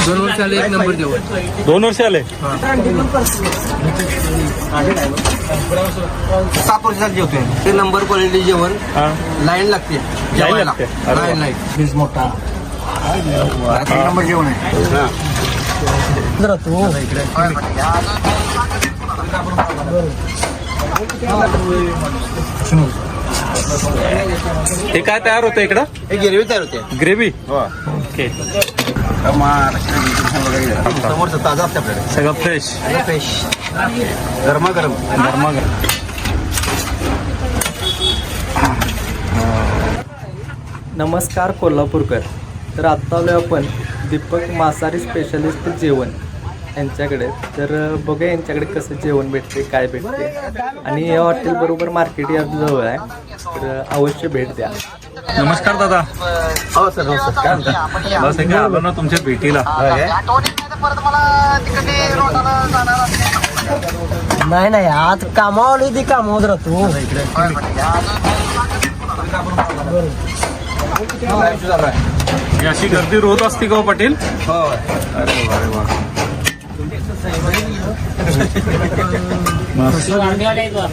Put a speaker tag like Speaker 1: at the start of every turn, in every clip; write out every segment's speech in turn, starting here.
Speaker 1: 2 वर्ष आले, 1 नंबर जेवण.
Speaker 2: 2 वर्ष आले.
Speaker 1: 7 वर्षात जेवतोय. ते नंबर क्वालिटी जेवण. लाईन लागते जेवायला.
Speaker 2: लागते.
Speaker 1: लाईन पीस मोठा. 1 नंबर जेवण आहे. जरा तू
Speaker 2: हे काय तयार होतं इकडं?
Speaker 1: हे गिरवी तयार होते.
Speaker 2: ग्रेव्ही.
Speaker 1: ओके.
Speaker 2: ओके.
Speaker 1: समोरचं ताजा असते आपल्याकडे.
Speaker 2: सगळं फ्रेश.
Speaker 1: फ्रेश गरमागरम.
Speaker 2: गरमागरम.
Speaker 3: नमस्कार कोल्हापूरकर. तर आत्ता आलो आपण दीपक मांसाहारी स्पेशलिस्ट जेवण यांच्याकडे. तर बघा यांच्याकडे कसं जेवण भेटते, काय भेटते. आणि हे हॉटेल बरोबर मार्केट यार्ड जवळ आहे. तर अवश्य भेट द्या.
Speaker 2: नमस्कार दादा.
Speaker 1: हो सर. हो सर. काय म्हणता?
Speaker 2: बस एक आलो ना तुमच्या भेटीला.
Speaker 1: नाही आज कामावर ती कामावर राहतो.
Speaker 2: ही अशी गर्दी रोज असते का हो पाटील? अरे वा.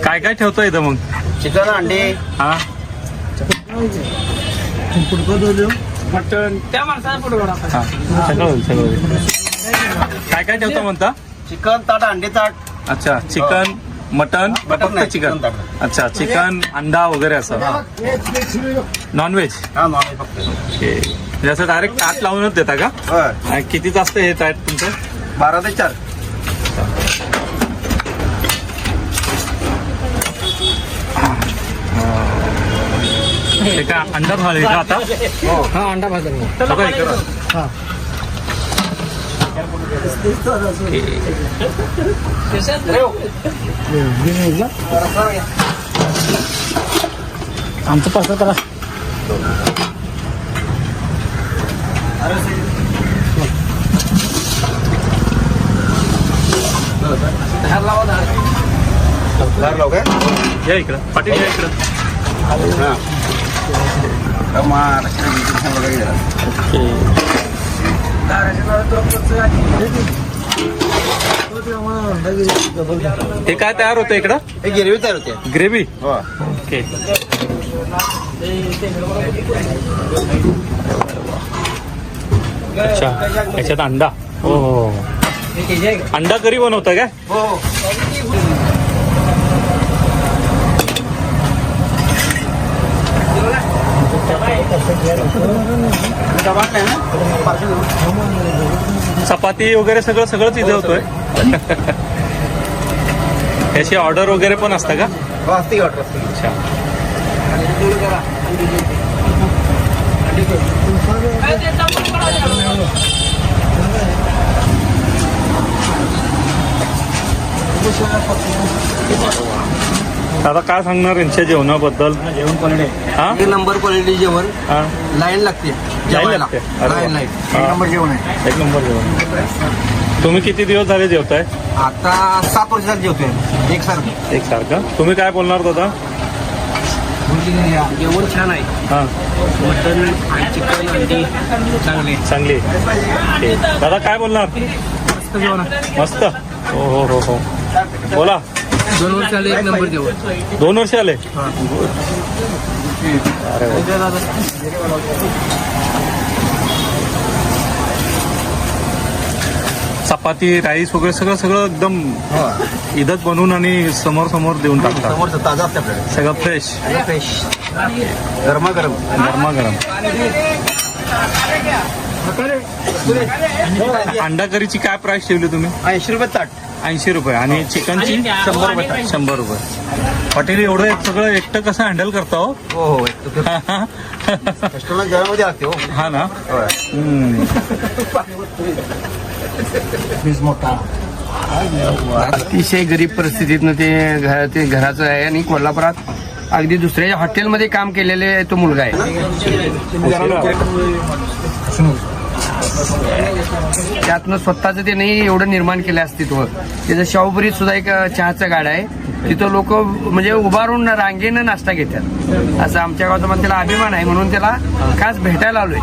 Speaker 2: काय काय ठेवतो इथं मग?
Speaker 1: चिकन, अंडे.
Speaker 2: हा.
Speaker 1: मटन. त्या माणसाला पुढे
Speaker 2: हा. सगळं काय काय ठेवतो म्हणता?
Speaker 1: चिकन ताट, अंडे ताट.
Speaker 2: अच्छा. चिकन, मटन, फक्त चिकन. अच्छा. चिकन, अंडा वगैरे असं. नॉनव्हेज.
Speaker 1: हा नॉनव्हेज फक्त.
Speaker 2: म्हणजे असं डायरेक्ट ताट लावूनच देता का? आणि कितीच असतं हे ताट तुमचं?
Speaker 1: 12 ते 4.
Speaker 2: हे का अंडा भाजले का आता?
Speaker 1: हा अंडा भाजला.
Speaker 2: बघा इकडं.
Speaker 1: आमचं पास करा.
Speaker 2: या इकडं पाटील, या इकडं. हे काय तयार होतं इकडं?
Speaker 1: हे गिरवी तयार होते.
Speaker 2: ग्रेव्ही.
Speaker 1: हो.
Speaker 2: ओके. अच्छा. याच्यात अंडा. हो. अंडा करी बनवता काय?
Speaker 1: हो.
Speaker 2: चपाती वगैरे सगळंच इथे होतोय. याची ऑर्डर वगैरे पण असतं का?
Speaker 1: असते ऑर्डर असते.
Speaker 2: अच्छा. आता काय सांगणार यांच्या जेवणाबद्दल?
Speaker 1: जेवण क्वालिटी.
Speaker 2: हा.
Speaker 1: 1 नंबर क्वालिटी जेवण.
Speaker 2: हा.
Speaker 1: लाईन लागते जेवायला.
Speaker 2: लागते.
Speaker 1: लाईन. 1 नंबर जेवण आहे.
Speaker 2: 1 नंबर जेवण. तुम्ही किती दिवस झाले जेवताय?
Speaker 1: आता 7 वर्षात जेवतोय एकसारखं.
Speaker 2: तुम्ही काय बोलणार दादा?
Speaker 1: जेवण छान आहे.
Speaker 2: हा.
Speaker 1: मटन, चिकन, अंडी
Speaker 2: चांगली. ओके. दादा काय बोलणार?
Speaker 1: मस्त जेवण आहे.
Speaker 2: मस्त. हो. बोला.
Speaker 1: 2 वर्ष आले, 1 नंबर जेवण.
Speaker 2: 2 वर्ष आले. अरे वा. चपाती, राईस वगैरे सगळं एकदम इथंच बनवून आणि समोर देऊन टाकतात.
Speaker 1: समोरचं ताजा असते आपल्याकडे.
Speaker 2: सगळं फ्रेश.
Speaker 1: गरमागरम.
Speaker 2: अंडा करीची काय प्राइस ठेवली तुम्ही?
Speaker 1: 80 रुपये ताट.
Speaker 2: 80 रुपये. आणि चिकनची
Speaker 1: 100 रुपये ताट.
Speaker 2: 100 रुपये. हॉटेल एवढं सगळं एकटं कसं हँडल करता हो?
Speaker 1: हो. कस्टमर जेवणामध्ये लागते हो.
Speaker 2: हा ना.
Speaker 1: मोठा. अतिशय गरीब परिस्थितीतनं ते घराचं आहे. आणि कोल्हापुरात अगदी दुसऱ्या हॉटेलमध्ये काम केलेले तो मुलगा आहे.
Speaker 4: त्यातनं स्वतःचं त्याने एवढं निर्माण केलं अस्तित्व. त्याचं शाहूपुरीत सुद्धा एक चहाचं गाड आहे. तिथं लोक म्हणजे उभारून रांगेनं नाश्ता घेतात. असं आमच्या गावाचा मला त्याला अभिमान आहे, म्हणून त्याला खास भेटायला आलोय.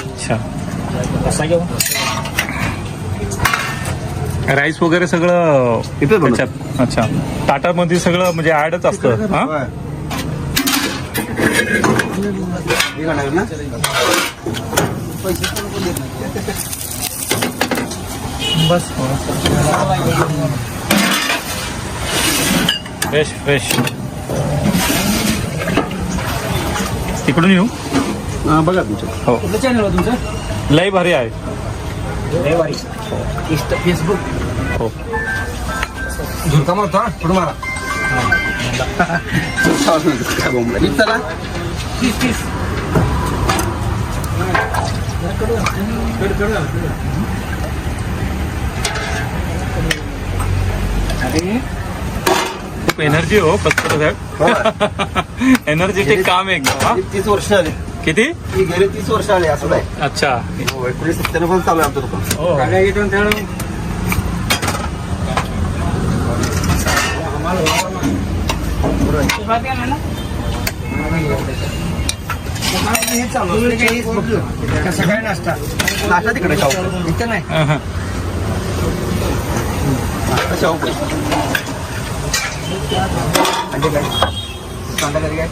Speaker 2: अच्छा, राईस वगैरे सगळं त्याच्यात. अच्छा, ताटामध्ये सगळं म्हणजे ऍडच असतं. हा, बस फ्रेश फ्रेश. तिकडून येऊ.
Speaker 1: बघा तुमचं
Speaker 2: हो,
Speaker 1: कुठलं चॅनल आहे तुमचं?
Speaker 2: लय भारी आहे.
Speaker 1: फेसबुक
Speaker 2: हो,
Speaker 1: झुरका मारतो पुढे मारा. चला 30.
Speaker 2: खूप एनर्जी हो पत्कर साहेब. एनर्जेटिक काम आहे एकदम. हा?
Speaker 1: 30 वर्ष आले.
Speaker 2: किती?
Speaker 1: गेले 30 वर्ष आले असं आहे.
Speaker 2: अच्छा.
Speaker 1: 1997 चालू आहे आमचं दुकान.
Speaker 2: हो.
Speaker 4: सकाळी नाश्ता
Speaker 1: नाश्ता तिकडे शाहू
Speaker 4: इथं नाही.
Speaker 2: हा, हा.
Speaker 1: शाहू म्हणजे काय कांदा कधी काय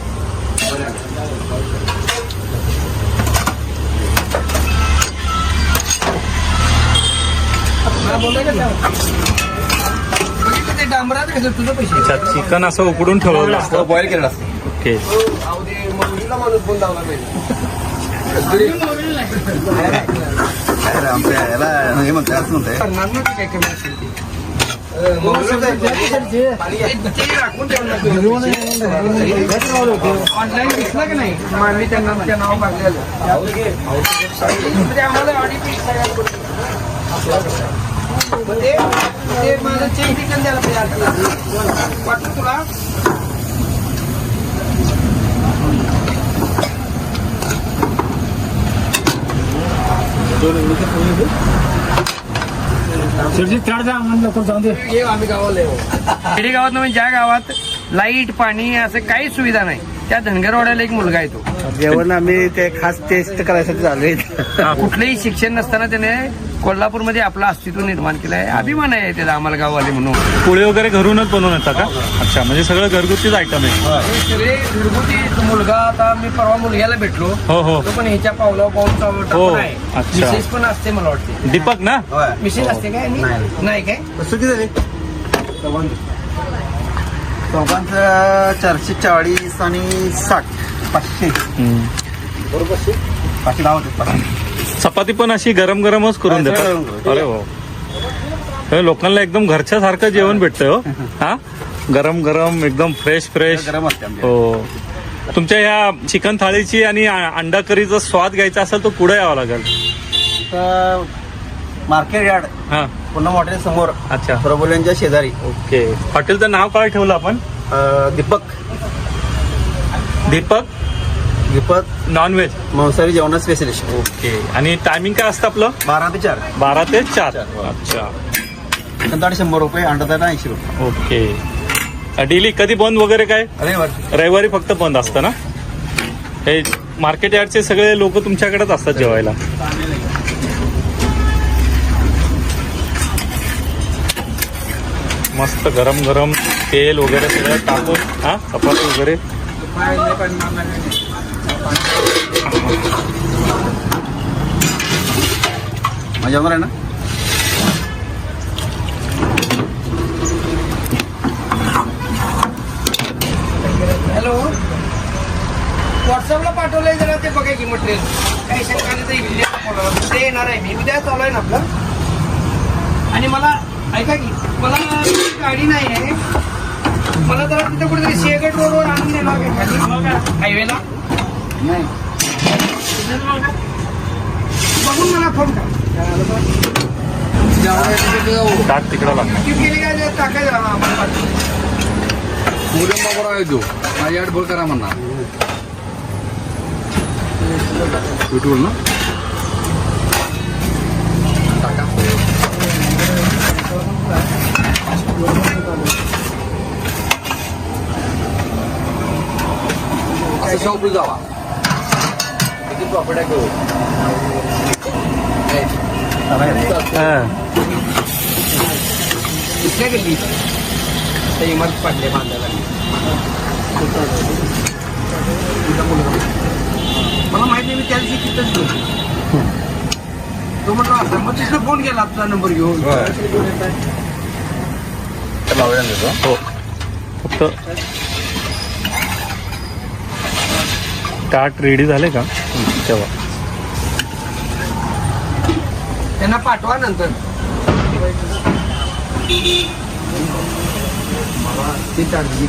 Speaker 4: ते डांबरात कसं तुझं पैसे
Speaker 2: अच्छा, चिकन असं उकडून ठेवलेलं असतं.
Speaker 1: बॉईल केलेलं असतं.
Speaker 2: ओके.
Speaker 4: माणूस फोन लावला
Speaker 1: आमच्या याला हे म्हणते असं म्हणतंय
Speaker 4: काय कमी असेल ऑनलाईन दिसलं की नाही. मी त्यांना त्या नाव मागलेलं आम्हाला ते माझं चेक तिकन द्यायला पाहिजे वाटतं तुला. आम्ही गावाला खेडेगावात म्हणजे ज्या गावात लाईट पाणी असं काही सुविधा नाही त्या धनगरवाड्याला एक मुलगा येतो.
Speaker 1: जेवण आम्ही ते खास टेस्ट करायसाठी चालू
Speaker 4: कुठलंही शिक्षण नसताना त्याने कोल्हापूरमध्ये आपलं अस्तित्व निर्माण केलं आहे. अभिमान आहे त्याला आम्हाला गाववाले म्हणून.
Speaker 2: पोळे वगैरे घरूनच बनवून येतात का? अच्छा, म्हणजे सगळं घरगुतीच आयटम आहे.
Speaker 4: हे सगळे घरगुती. मुलगा आता मी परवा मुलग्याला भेटलो.
Speaker 2: हो हो
Speaker 4: तो पण ह्याच्या पावला पाऊल
Speaker 2: हो.
Speaker 4: आहे.
Speaker 2: अच्छा.
Speaker 4: मिसेस पण असते मला वाटते.
Speaker 2: दीपक ना?
Speaker 4: मिसेस असते काय? नाही काय?
Speaker 1: किती झाली चौघांचं 440 आणि 60 500 बरोबर. 510 होते.
Speaker 2: चपाती पण अशी गरम गरमच करून
Speaker 1: हा, सगळं
Speaker 2: देतात.
Speaker 1: गरम.
Speaker 2: अरे हो, हे लोकांना एकदम घरच्या सारखं जेवण भेटतंय हो. हा, गरम गरम एकदम फ्रेश फ्रेश.
Speaker 1: गरम असते आमच्या.
Speaker 2: हो. तुमच्या ह्या चिकन थाळीची आणि अंडा करीचा स्वाद घ्यायचा असेल तर पुढे यावं लागेल.
Speaker 1: तर मार्केट यार्ड
Speaker 2: हा,
Speaker 1: पुन्हा हॉटेल समोर
Speaker 2: अच्छा.
Speaker 1: प्रबोल्यांच्या शेजारी.
Speaker 2: ओके. हॉटेलचं नाव काय ठेवलं आपण?
Speaker 1: दीपक
Speaker 2: दीपक नॉनव्हेज
Speaker 1: मांसाहारी जेवणात स्पेशलिस्ट.
Speaker 2: ओके. आणि टायमिंग काय असतं आपलं?
Speaker 1: 12 ते 4.
Speaker 2: 12 ते 4. अच्छा.
Speaker 1: ताट 100 रुपये, अंडा ताट 80 रुपये.
Speaker 2: ओके. डेली कधी बंद वगैरे काय? रविवारी फक्त बंद असतं ना? हे मार्केट यार्डचे सगळे लोक तुमच्याकडेच असतात जेवायला. मस्त गरम गरम तेल वगैरे सगळं टाकून. हा, चपाती वगैरे.
Speaker 1: मजा येणार आहे ना?
Speaker 4: हॅलो, व्हॉट्सअपला पाठवलंय जरा ते बघा की मटेरियल. काही शंका नाही तर ते येणार आहे. मी उद्या चालू आहे ना आपलं. आणि मला ऐका की मला गाडी नाही आहे. मला तर तिथे कुठेतरी शेगट रोडवर आणून देणार हायवेला
Speaker 1: नाही
Speaker 4: बघून मला फोन करा.
Speaker 2: ताट तिकडं लागणार.
Speaker 4: टिकीट गेली काय टाकायचं आम्हाला
Speaker 1: उद्या बरोबर आहे तू माझी आठ बोल करा म्हणणार युट्यूब ना असं शॉपला जावा किती प्रॉपर्टी आहे
Speaker 4: कुठल्या गेली ते इमारत पडले बांधायला मला माहित नाही मी त्या दिवशी तिथंच गेलो तो म्हटलं असं मग तिथं फोन केला तुझा नंबर घेऊन
Speaker 2: हो फक्त ताट रेडी झाले का तेव्हा
Speaker 4: त्यांना पाठवा नंतर ते चार्ज कमी